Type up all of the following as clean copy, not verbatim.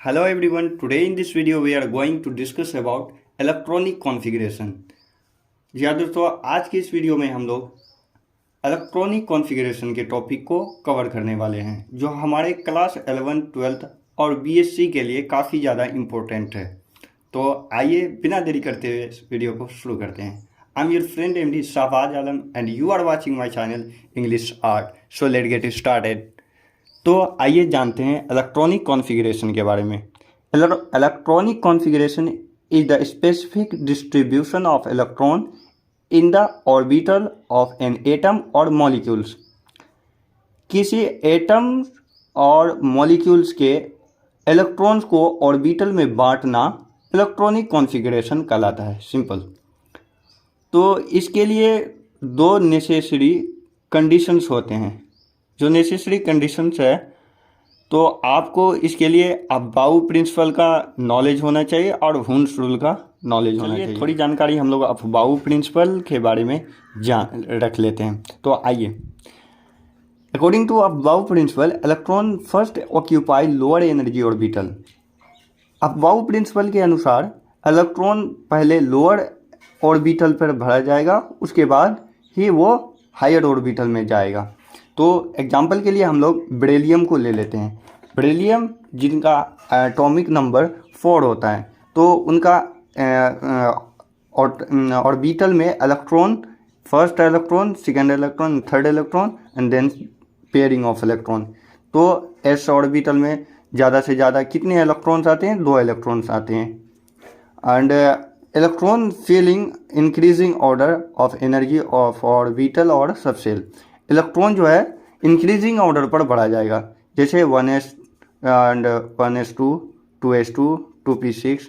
Hello everyone, today in this video we are going to discuss about electronic configuration। जी हाँ दोस्तों, आज की इस वीडियो में हम लोग इलेक्ट्रॉनिक कॉन्फ़िगरेशन के टॉपिक को कवर करने वाले हैं जो हमारे क्लास 11, 12 और बीएससी के लिए काफ़ी ज़्यादा इम्पोर्टेंट है। तो आइए बिना देरी करते हुए इस वीडियो को शुरू करते हैं। I am your friend MD Shahbaz Alam and you are watching my channel English art. So let get started. तो आइए जानते हैं इलेक्ट्रॉनिक कॉन्फ़िगरेशन के बारे में। Electronic configuration is the specific distribution of electron in the orbital of an atom और molecules. किसी atom और मॉलिक्यूल्स के इलेक्ट्रॉन्स को ऑर्बिटल में बांटना इलेक्ट्रॉनिक कॉन्फ़िगरेशन कहलाता है। सिंपल। तो इसके लिए दो नेसेसरी कंडीशंस होते हैं। जो नेसेसरी कंडीशंस है तो आपको इसके लिए अबाउ प्रिंसिपल का नॉलेज होना चाहिए और हुन्स रूल का नॉलेज होना चाहिए। थोड़ी जानकारी हम लोग अबाउ प्रिंसिपल के बारे में रख लेते हैं। तो आइए, according to Aufbau principle electron first occupy lower energy orbital. Aufbau principle के अनुसार इलेक्ट्रॉन पहले लोअर ऑर्बिटल पर भरा जाएगा, उसके बाद ही वो हायर ऑर्बिटल में जाएगा। तो एग्जाम्पल के लिए हम लोग बेरिलियम को ले लेते हैं। बेरिलियम जिनका एटॉमिक नंबर 4 होता है, तो उनका ऑर्बिटल में electron, first electron, second electron, third electron and then pairing of electron. तो एस ऑर्बिटल में ज़्यादा से ज़्यादा कितने इलेक्ट्रॉन्स आते हैं? 2 इलेक्ट्रॉन्स आते हैं। And electron feeling increasing order of energy of orbital और सबसेल। इलेक्ट्रॉन जो है इंक्रीजिंग ऑर्डर पर बढ़ा जाएगा, जैसे 1s and 1s2, 2s2, 2p6,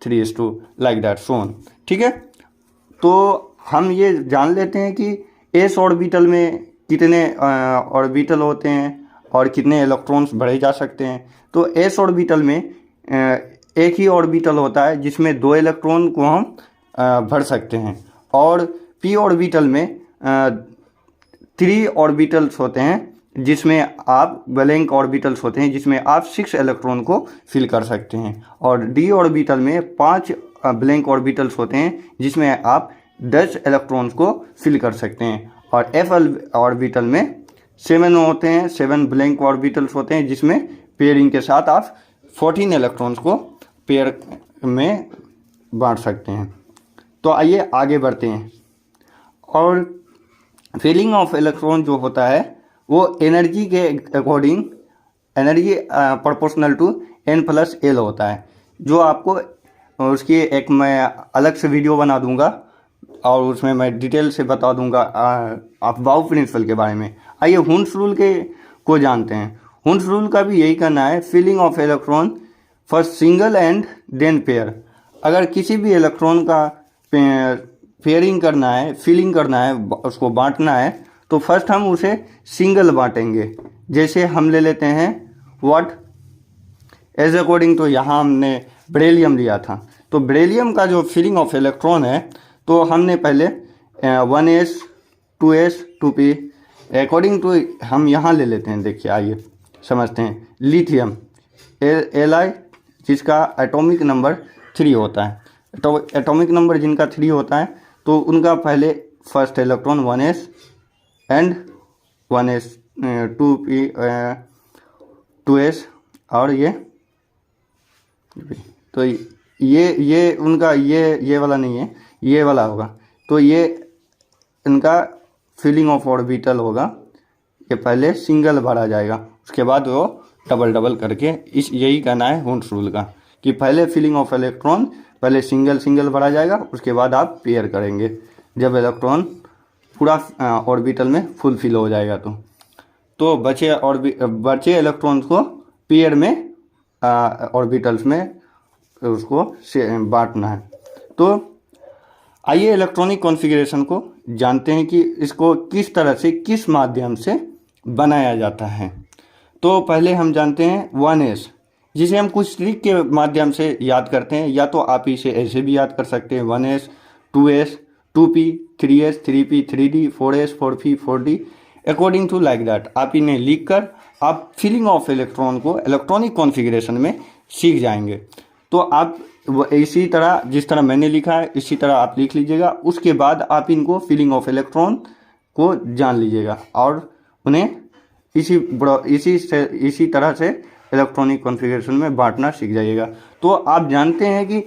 3s2 like that सोन। ठीक है। तो हम ये जान लेते हैं कि एस ऑर्बिटल में कितने ऑर्बिटल होते हैं और कितने इलेक्ट्रॉन्स भरे जा सकते हैं। तो एस ऑर्बिटल में एक ही ऑर्बिटल होता है जिसमें 2 इलेक्ट्रॉन को हम भर सकते हैं, और पी ऑर्बिटल में 3 ऑर्बिटल्स होते हैं जिसमें आप ब्लैंक ऑर्बिटल्स होते हैं जिसमें आप 6 इलेक्ट्रॉन को फिल कर सकते हैं, और डी ऑर्बिटल में 5 ब्लैंक ऑर्बिटल्स होते हैं जिसमें आप 10 इलेक्ट्रॉन्स को फिल कर सकते हैं, और एफ ऑर्बिटल में 7 होते हैं, 7 ब्लैंक ऑर्बिटल्स होते हैं जिसमें पेयरिंग के साथ आप 14 इलेक्ट्रॉन्स को पेयर में बांट सकते हैं। तो आइए आगे बढ़ते हैं। और फिलिंग ऑफ इलेक्ट्रॉन जो होता है वो एनर्जी के according, energy proportional to n+l होता है, जो आपको उसकी एक मैं अलग से वीडियो बना दूंगा और उसमें मैं डिटेल से बता दूंगा अबाउ प्रिंसिपल के बारे में। आइए हुन्स रूल को जानते हैं। हुन्स रूल का भी यही कहना है, filling of electron first single and then pair. अगर किसी भी इलेक्ट्रॉन का पेयरिंग करना है, फिलिंग करना है, उसको बांटना है, तो फर्स्ट हम उसे सिंगल बांटेंगे। जैसे हम ले लेते हैं व्हाट एज अकॉर्डिंग, तो यहाँ हमने बेरिलियम लिया था। तो बेरिलियम का जो फिलिंग ऑफ इलेक्ट्रॉन है, तो हमने पहले 1s, 2s, 2p according to हम यहाँ ले लेते हैं। देखिए आइए समझते हैं। लिथियम Li जिसका एटॉमिक नंबर 3 होता है, तो एटॉमिक नंबर जिनका 3 होता है तो उनका पहले first electron 1s and 1s, 2p, 2s, और ये तो ये उनका ये वाला नहीं है, ये वाला होगा। तो ये इनका फिलिंग ऑफ ऑर्बिटल होगा। ये पहले सिंगल भरा जाएगा, उसके बाद वो डबल करके, यही कहना है हुन्स रूल का कि पहले फिलिंग ऑफ इलेक्ट्रॉन पहले सिंगल भरा जाएगा, उसके बाद आप पेयर करेंगे जब इलेक्ट्रॉन पूरा ऑर्बिटल में फुल फिल हो जाएगा। तो बचे इलेक्ट्रॉन्स को पेयर में ऑर्बिटल्स में उसको बांटना है। तो आइए इलेक्ट्रॉनिक कॉन्फ़िगरेशन को जानते हैं कि इसको किस तरह से, किस माध्यम से बनाया जाता है। तो पहले हम जानते हैं 1s, जिसे हम कुछ ट्रिक के माध्यम से याद करते हैं, या तो आप इसे ऐसे भी याद कर सकते हैं 1s, 2s, 2p, 3s, 3p, 3d, 4s, 4p, 4d according to like that. आप इन्हें लिख कर आप फिलिंग ऑफ इलेक्ट्रॉन को इलेक्ट्रॉनिक कॉन्फ़िगरेशन में सीख जाएंगे। तो आप इसी तरह जिस तरह मैंने लिखा है इसी तरह आप लिख लीजिएगा। उसके बाद आप इनको फीलिंग ऑफ इलेक्ट्रॉन को जान लीजिएगा और उन्हें इसी तरह से इलेक्ट्रॉनिक कॉन्फ़िगरेशन में बांटना सीख जाइएगा। तो आप जानते हैं कि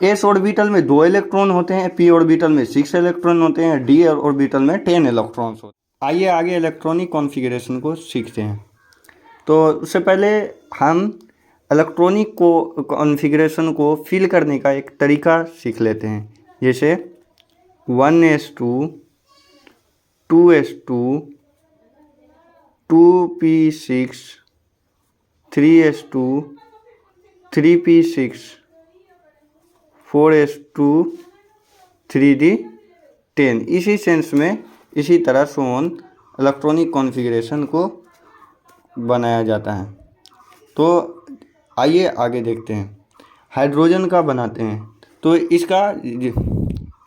एस ऑर्बिटल में 2 इलेक्ट्रॉन होते हैं, पी ऑर्बिटल में 6 इलेक्ट्रॉन होते हैं, डी ऑर्बिटल में 10 इलेक्ट्रॉन्स होते हैं। आइए आगे इलेक्ट्रॉनिक कॉन्फ़िगरेशन को सीखते हैं। तो उससे पहले हम इलेक्ट्रॉनिक कॉन्फ़िगरेशन को फिल करने का एक तरीका सीख लेते हैं। जैसे 1s2 2s2 2p6 3s2 3p6 4s2 3d10 इसी सेंस में इसी तरह सोन इलेक्ट्रॉनिक कॉन्फ़िगरेशन को बनाया जाता है। तो आइए आगे देखते हैं। हाइड्रोजन का बनाते हैं तो इसका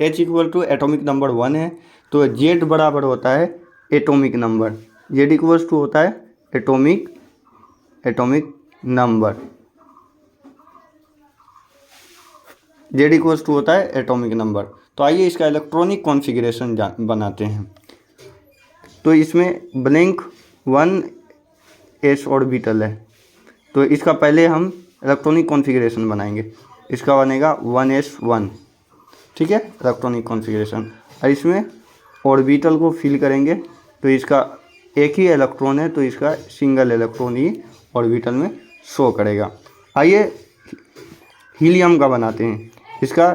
H equal to atomic number 1 है, तो Z बराबर होता है atomic number, Z equals to होता है atomic number, Z equals to होता है एटॉमिक नंबर। तो आइए इसका इलेक्ट्रॉनिक कॉन्फ़िगरेशन बनाते हैं। तो इसमें ब्लैंक 1s ऑर्बिटल है, तो इसका पहले हम इलेक्ट्रॉनिक कॉन्फ़िगरेशन बनाएंगे। इसका बनेगा 1s1, ठीक है, इलेक्ट्रॉनिक कॉन्फ़िगरेशन। और इसमें ऑर्बिटल को फिल करेंगे तो इसका एक ही इलेक्ट्रॉन है तो इसका सिंगल इलेक्ट्रॉन ही ऑर्बिटल में शो करेगा। आइए हीलियम का बनाते हैं। इसका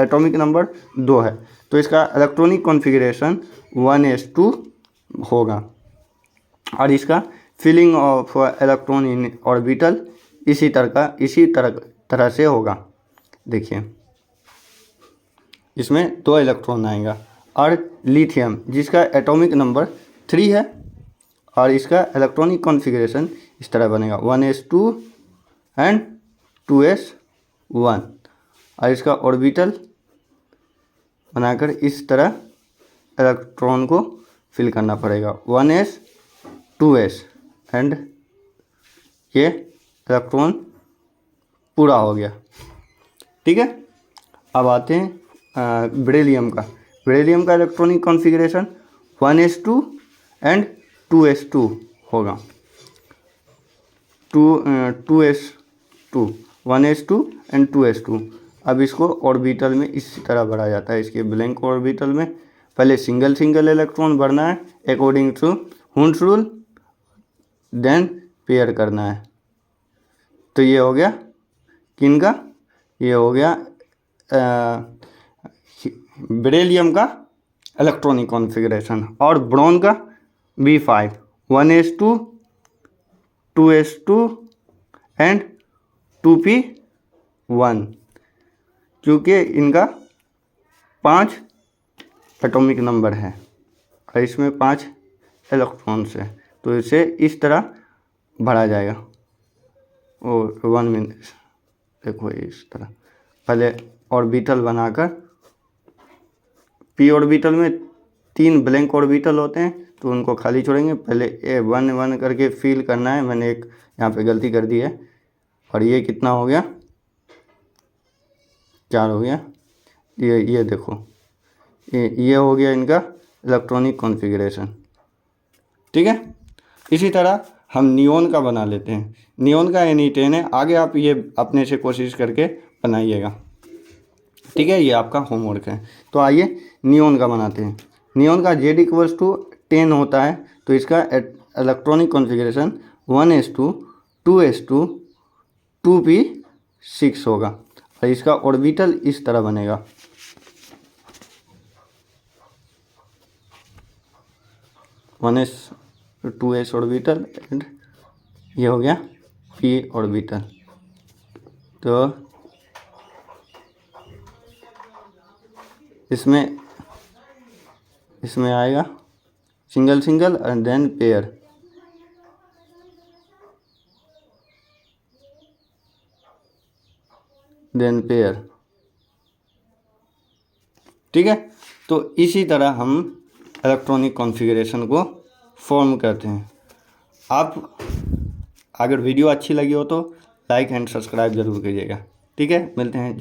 एटॉमिक नंबर 2 है तो इसका इलेक्ट्रॉनिक कॉन्फ़िगरेशन 1s2 होगा और इसका filling of electron in orbital इसी तरह से होगा। देखिए इसमें 2 इलेक्ट्रॉन आएगा। और लिथियम जिसका एटॉमिक नंबर 3 है और इसका इलेक्ट्रॉनिक कॉन्फ़िगरेशन इस तरह बनेगा 1s2 एंड 2s1 और इसका ऑर्बिटल बनाकर इस तरह इलेक्ट्रॉन को फिल करना पड़ेगा 1s 2s एंड ये इलेक्ट्रॉन पूरा हो गया, ठीक है। अब आते हैं बेरिलियम का electronic configuration 1s2 and 2s2 होगा, 2s2 1s2 एंड 2s2। अब इसको ऑर्बिटल में इसी तरह भरा जाता है। इसके ब्लैंक ऑर्बिटल में पहले सिंगल इलेक्ट्रॉन भरना है according to Hund's rule, then pair करना है। तो ये हो गया किनका, ये हो गया बेरिलियम का इलेक्ट्रॉनिक कॉन्फ़िगरेशन। और ब्रोन का B5 1s2 2s2 and 2p1, क्योंकि इनका 5 एटॉमिक नंबर है और इसमें 5 इलेक्ट्रॉन्स है तो इसे इस तरह भरा जाएगा। और 1 मिनट देखो इस तरह पहले ऑर्बिटल बनाकर, पी ऑर्बिटल में 3 ब्लैंक ऑर्बिटल होते हैं तो उनको खाली छोड़ेंगे। पहले ए 1 करके फिल करना है, मैंने एक यहाँ पे गलती कर दी है। और ये कितना हो गया, 4 हो गया। ये देखो ये हो गया इनका इलेक्ट्रॉनिक कॉन्फ़िगरेशन, ठीक है। इसी तरह हम नियोन का बना लेते हैं। नियोन का Na10 है, आगे आप ये अपने से कोशिश करके बनाइएगा, ठीक है, ये आपका होमवर्क है। तो आइए नियोन का बनाते हैं। नियोन का Z इक्वल्स टू 10 होता है तो इसका electronic configuration 1s2 2s2 2p6 होगा और इसका ऑर्बिटल इस तरह बनेगा, one S 2s orbital and ये हो गया p ऑर्बिटल। तो इसमें आएगा सिंगल एंड देन पेयर, ठीक है। तो इसी तरह हम इलेक्ट्रॉनिक कॉन्फ़िगरेशन को फॉर्म करते हैं। आप अगर वीडियो अच्छी लगी हो तो लाइक एंड सब्सक्राइब जरूर कीजिएगा। ठीक है, मिलते हैं।